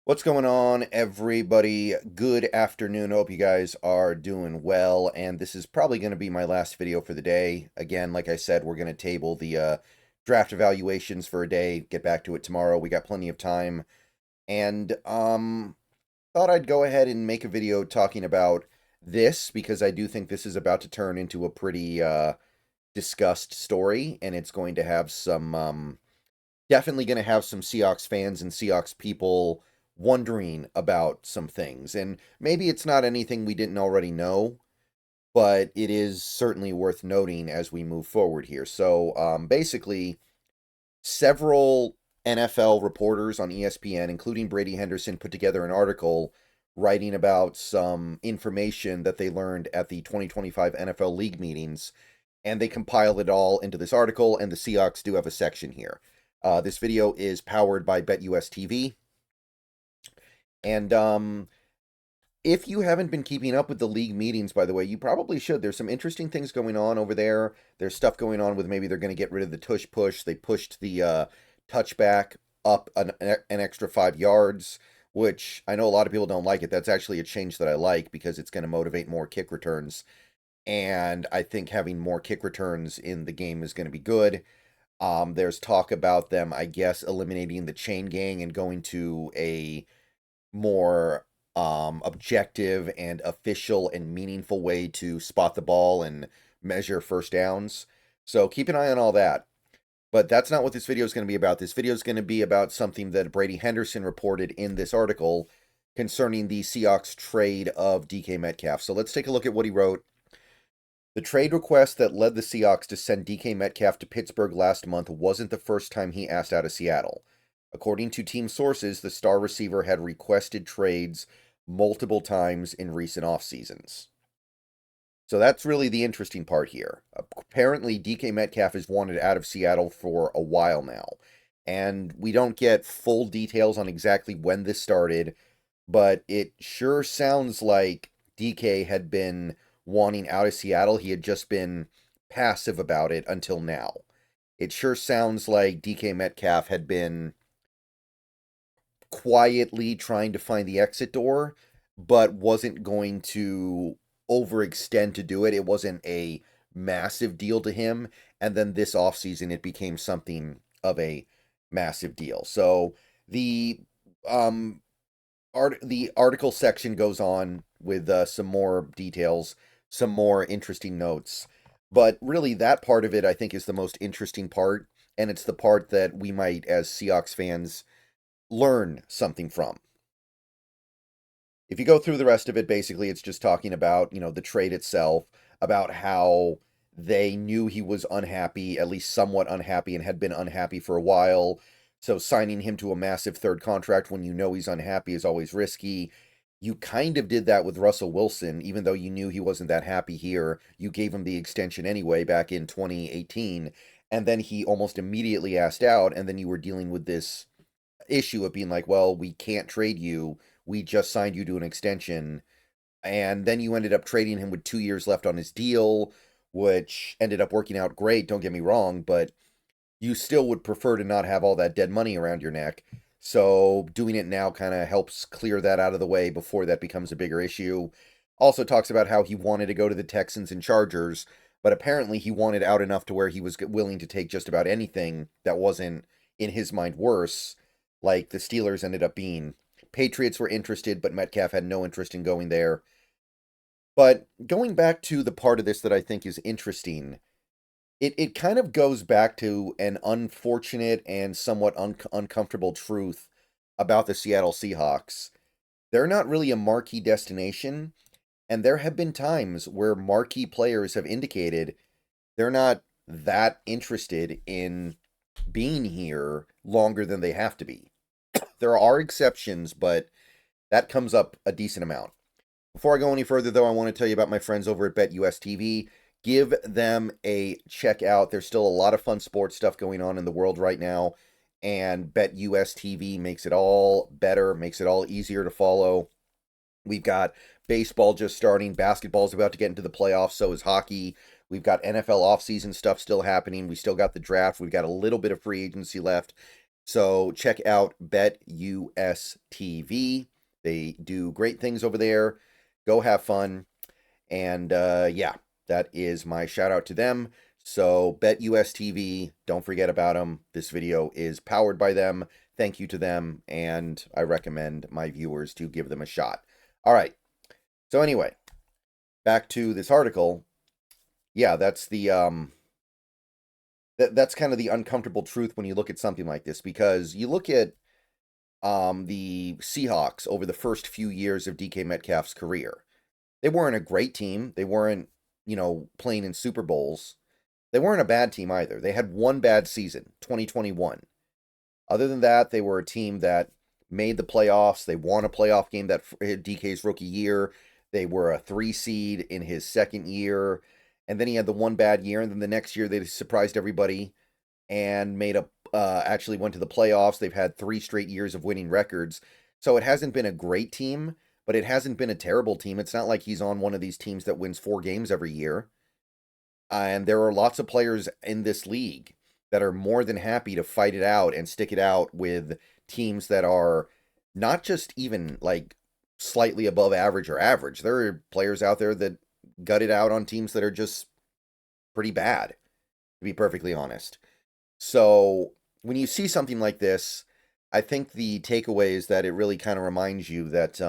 What's going on, everybody? Good afternoon. Hope you guys are doing well. And this is probably going to be my last video for the day. Again, like I said, we're going to table the draft evaluations for a day. Get back to it tomorrow. We got plenty of time. And thought I'd go ahead and make a video talking about this because I do think this is about to turn into a pretty discussed story, and it's going to have some definitely going to have some Seahawks fans and Seahawks people wondering about some things. And maybe it's not anything we didn't already know, but it is certainly worth noting as we move forward here. So basically, several NFL reporters on ESPN, including Brady Henderson, put together an article writing about some information that they learned at the 2025 NFL League meetings, and they compiled it all into this article, and the Seahawks do have a section here. This video is powered by BetUS TV. And if you haven't been keeping up with the league meetings, by the way, you probably should. There's some interesting things going on over there. There's stuff going on with maybe they're going to get rid of the tush push. They pushed the touchback up an extra 5 yards, which I know a lot of people don't like it. That's actually a change that I like because it's going to motivate more kick returns. And I think having more kick returns in the game is going to be good. There's talk about them, I guess, eliminating the chain gang and going to a more objective and official and meaningful way to spot the ball and measure first downs. So keep an eye on all that. But that's not what this video is going to be about. This video is going to be about something that Brady Henderson reported in this article concerning the Seahawks trade of DK Metcalf. So let's take a look at what he wrote. The trade request that led the Seahawks to send DK Metcalf to Pittsburgh last month wasn't the first time he asked out of Seattle. According to team sources, the star receiver had requested trades multiple times in recent off seasons. So that's really the interesting part here. Apparently, DK Metcalf is wanted out of Seattle for a while now. And we don't get full details on exactly when this started, but it sure sounds like DK had been wanting out of Seattle. He had just been passive about it until now. It sure sounds like DK Metcalf had been quietly trying to find the exit door, but wasn't going to overextend to do it. It wasn't a massive deal to him. And then this offseason, it became something of a massive deal. So the the article section goes on with some more details, some more interesting notes. But really, that part of it, I think, is the most interesting part. And it's the part that we might, as Seahawks fans, learn something from. If you go through the rest of it, basically, it's just talking about, the trade itself, about how they knew he was unhappy, at least somewhat unhappy, and had been unhappy for a while. So signing him to a massive third contract when you know he's unhappy is always risky. You kind of did that with Russell Wilson, even though you knew he wasn't that happy here. You gave him the extension anyway back in 2018, and then he almost immediately asked out, and then you were dealing with this issue of being like, well, we can't trade you. We just signed you to an extension. And then you ended up trading him with 2 years left on his deal, which ended up working out great, don't get me wrong, but you still would prefer to not have all that dead money around your neck. So doing it now kind of helps clear that out of the way before that becomes a bigger issue. Also talks about how he wanted to go to the Texans and Chargers, but apparently he wanted out enough to where he was willing to take just about anything that wasn't, in his mind, worse, like the Steelers ended up being. Patriots were interested, but Metcalf had no interest in going there. But going back to the part of this that I think is interesting, it kind of goes back to an unfortunate and somewhat uncomfortable truth about the Seattle Seahawks. They're not really a marquee destination, and there have been times where marquee players have indicated they're not that interested in being here longer than they have to be. There are exceptions, but that comes up a decent amount. Before I go any further, though, I want to tell you about my friends over at BetUS TV. Give them a check out. There's still a lot of fun sports stuff going on in the world right now, and BetUS TV makes it all better, makes it all easier to follow. We've got baseball just starting, basketball's about to get into the playoffs, so is hockey. We've got NFL offseason stuff still happening. We still got the draft. We've got a little bit of free agency left. So check out BetUS TV. They do great things over there. Go have fun. And yeah, that is my shout out to them. So BetUS TV, don't forget about them. This video is powered by them. Thank you to them, and I recommend my viewers to give them a shot. All right. So anyway, back to this article. Yeah, that's the that's kind of the uncomfortable truth when you look at something like this, because you look at the Seahawks over the first few years of DK Metcalf's career. They weren't a great team. They weren't, playing in Super Bowls. They weren't a bad team either. They had one bad season, 2021. Other than that, they were a team that made the playoffs. They won a playoff game that DK's rookie year. They were a 3 seed in his second year. And then he had the one bad year. And then the next year, they surprised everybody and actually went to the playoffs. They've had 3 straight years of winning records. So it hasn't been a great team, but it hasn't been a terrible team. It's not like he's on one of these teams that wins 4 games every year. And there are lots of players in this league that are more than happy to fight it out and stick it out with teams that are not just even like slightly above average or average. There are players out there that gut it out on teams that are just pretty bad, to be perfectly honest. So when you see something like this, I think the takeaway is that it really kind of reminds you that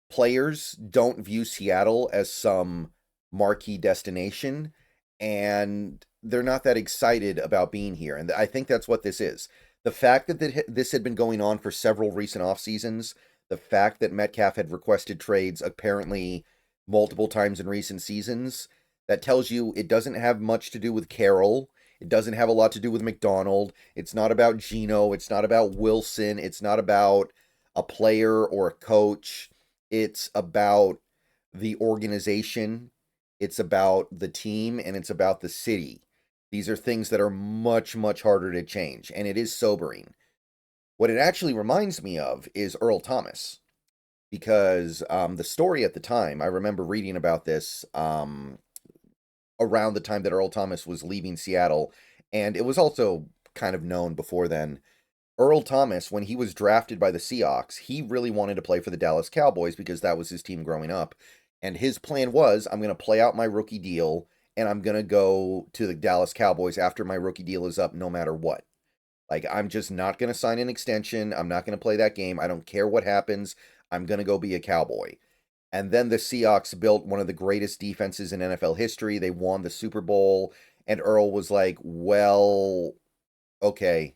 players don't view Seattle as some marquee destination, and they're not that excited about being here. And I think that's what this is. The fact that this had been going on for several recent off seasons, the fact that Metcalf had requested trades apparently multiple times in recent seasons, that tells you it doesn't have much to do with Carroll. It doesn't have a lot to do with McDonald. It's not about Geno. It's not about Wilson. It's not about a player or a coach. It's about the organization. It's about the team, and it's about the city. These are things that are much, much harder to change, and it is sobering. What it actually reminds me of is Earl Thomas, because the story at the time, I remember reading about this around the time that Earl Thomas was leaving Seattle, and it was also kind of known before then. Earl Thomas, when he was drafted by the Seahawks, he really wanted to play for the Dallas Cowboys because that was his team growing up. And his plan was, I'm going to play out my rookie deal, and I'm going to go to the Dallas Cowboys after my rookie deal is up, no matter what. Like, I'm just not going to sign an extension. I'm not going to play that game. I don't care what happens. I'm going to go be a Cowboy. And then the Seahawks built one of the greatest defenses in NFL history. They won the Super Bowl. And Earl was like, well, okay,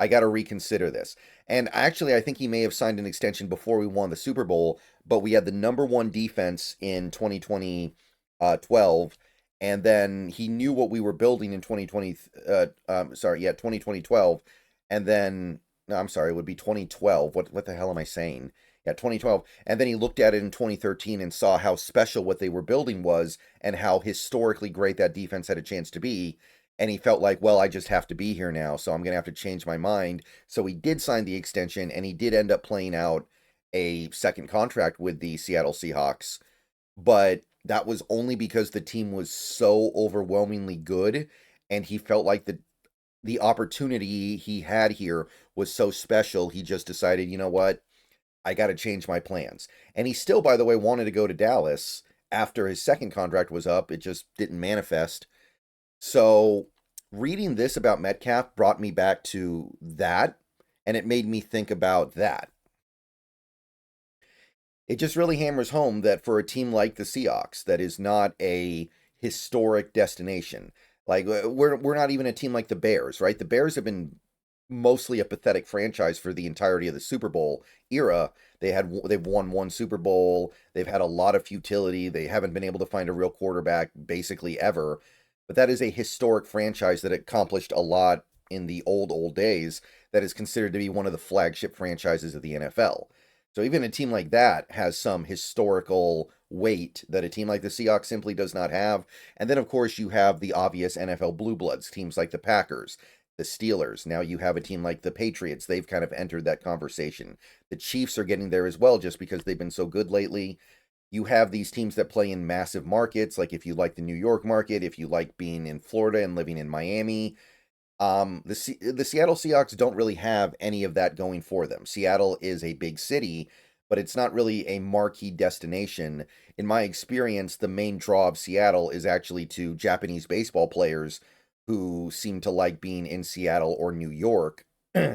I got to reconsider this. And actually, I think he may have signed an extension before we won the Super Bowl, but we had the number 1 defense in 2012. And then he knew what we were building in 2012. And then, no, I'm sorry, it would be 2012. What the hell am I saying? Yeah, 2012. And then he looked at it in 2013 and saw how special what they were building was and how historically great that defense had a chance to be. And he felt like, well, I just have to be here now, so I'm going to have to change my mind. So he did sign the extension, and he did end up playing out a second contract with the Seattle Seahawks. But that was only because the team was so overwhelmingly good, and he felt like the opportunity he had here was so special, he just decided, you know what, I got to change my plans. And he still, by the way, wanted to go to Dallas after his second contract was up. It just didn't manifest. So reading this about Metcalf brought me back to that, and it made me think about that. It just really hammers home that for a team like the Seahawks, that is not a historic destination. Like we're not even a team like the Bears, right? The Bears have been mostly a pathetic franchise for the entirety of the Super Bowl era. They've won 1 Super Bowl. They've had a lot of futility. They haven't been able to find a real quarterback basically ever. But that is a historic franchise that accomplished a lot in the old days, that is considered to be one of the flagship franchises of the NFL. So even a team like that has some historical weight that a team like the Seahawks simply does not have. And then, of course, you have the obvious NFL blue bloods, teams like the Packers, the Steelers. Now you have a team like the Patriots. They've kind of entered that conversation. The Chiefs are getting there as well, just because they've been so good lately. You have these teams that play in massive markets, like if you like the New York market, if you like being in Florida and living in Miami, The Seattle Seahawks don't really have any of that going for them. Seattle is a big city, but it's not really a marquee destination. In my experience, the main draw of Seattle is actually to Japanese baseball players who seem to like being in Seattle or New York.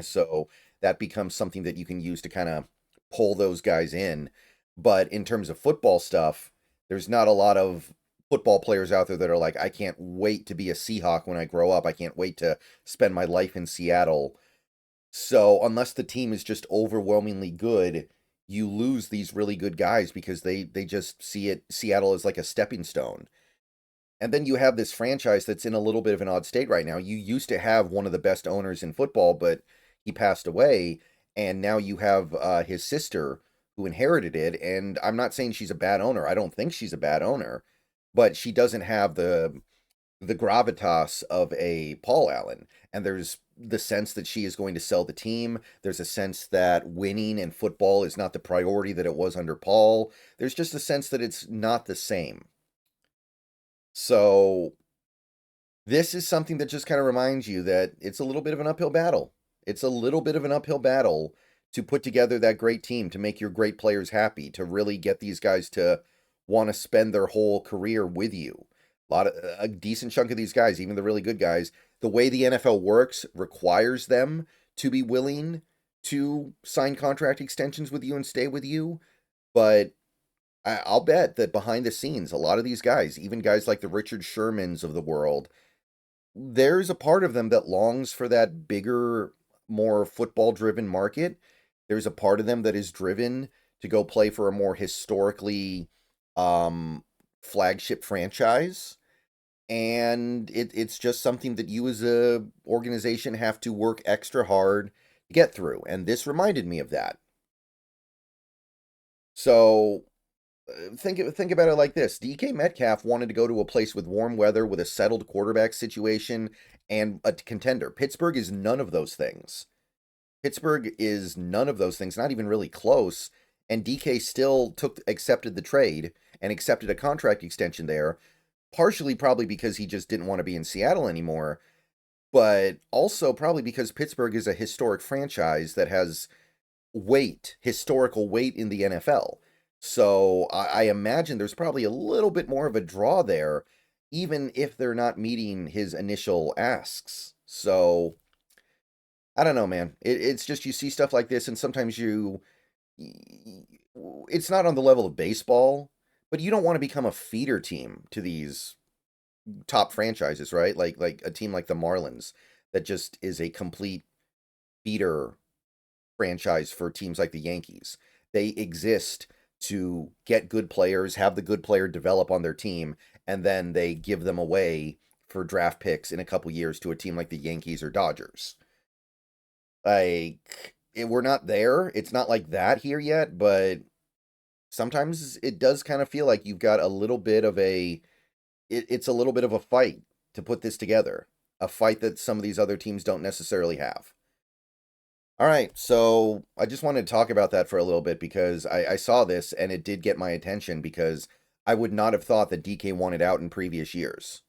So that becomes something that you can use to kind of pull those guys in. But in terms of football stuff, there's not a lot of football players out there that are like, I can't wait to be a Seahawk when I grow up. I can't wait to spend my life in Seattle. So unless the team is just overwhelmingly good, you lose these really good guys because they just see it Seattle as like a stepping stone. And then you have this franchise that's in a little bit of an odd state right now. You used to have one of the best owners in football, but he passed away, and now you have his sister who inherited it. And I'm not saying she's a bad owner. I don't think she's a bad owner, but she doesn't have the gravitas of a Paul Allen. And there's the sense that she is going to sell the team. There's a sense that winning in football is not the priority that it was under Paul. There's just a sense that it's not the same. So this is something that just kind of reminds you that it's a little bit of an uphill battle. It's a little bit of an uphill battle to put together that great team, to make your great players happy, to really get these guys to want to spend their whole career with you. A decent chunk of these guys, even the really good guys, the way the NFL works requires them to be willing to sign contract extensions with you and stay with you. But I'll bet that behind the scenes, a lot of these guys, even guys like the Richard Shermans of the world, there's a part of them that longs for that bigger, more football driven market. There's a part of them that is driven to go play for a more historically flagship franchise. And it's just something that you as a organization have to work extra hard to get through. And this reminded me of that. So think about it like this. DK Metcalf wanted to go to a place with warm weather, with a settled quarterback situation, and a contender. Pittsburgh is none of those things. Pittsburgh is none of those things, not even really close. And DK still accepted the trade and accepted a contract extension there, partially probably because he just didn't want to be in Seattle anymore, but also probably because Pittsburgh is a historic franchise that has historical weight in the NFL. So I imagine there's probably a little bit more of a draw there, even if they're not meeting his initial asks. So I don't know, man. It's just you see stuff like this, and sometimes it's not on the level of baseball, but you don't want to become a feeder team to these top franchises, right? Like a team like the Marlins that just is a complete feeder franchise for teams like the Yankees. They exist to get good players, have the good player develop on their team, and then they give them away for draft picks in a couple years to a team like the Yankees or Dodgers. We're not there. It's not like that here yet, but sometimes it does kind of feel like you've got a little bit of it's a little bit of a fight to put this together. A fight that some of these other teams don't necessarily have. All right, so I just wanted to talk about that for a little bit because I saw this and it did get my attention because I would not have thought that DK wanted out in previous years.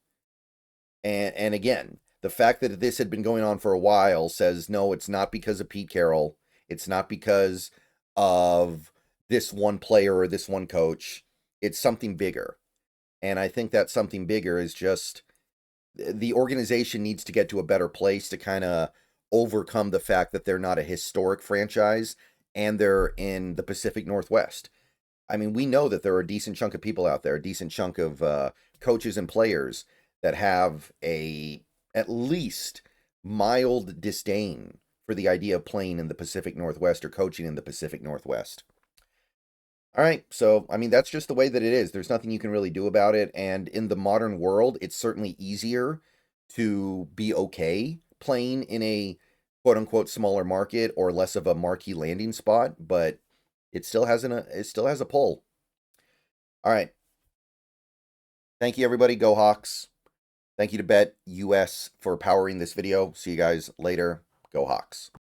And again, the fact that this had been going on for a while says no, it's not because of Pete Carroll. It's not because of this one player or this one coach. It's something bigger. And I think that something bigger is just the organization needs to get to a better place to kind of overcome the fact that they're not a historic franchise and they're in the Pacific Northwest. I mean, we know that there are a decent chunk of people out there, a decent chunk of coaches and players that have at least mild disdain for the idea of playing in the Pacific Northwest or coaching in the Pacific Northwest. All right, so I mean, that's just the way that it is. There's nothing you can really do about it. And in the modern world, it's certainly easier to be okay playing in a quote unquote smaller market or less of a marquee landing spot, but it still has a pull. All right. Thank you, everybody. Go Hawks. Thank you to Bet US for powering this video. See you guys later. Go Hawks.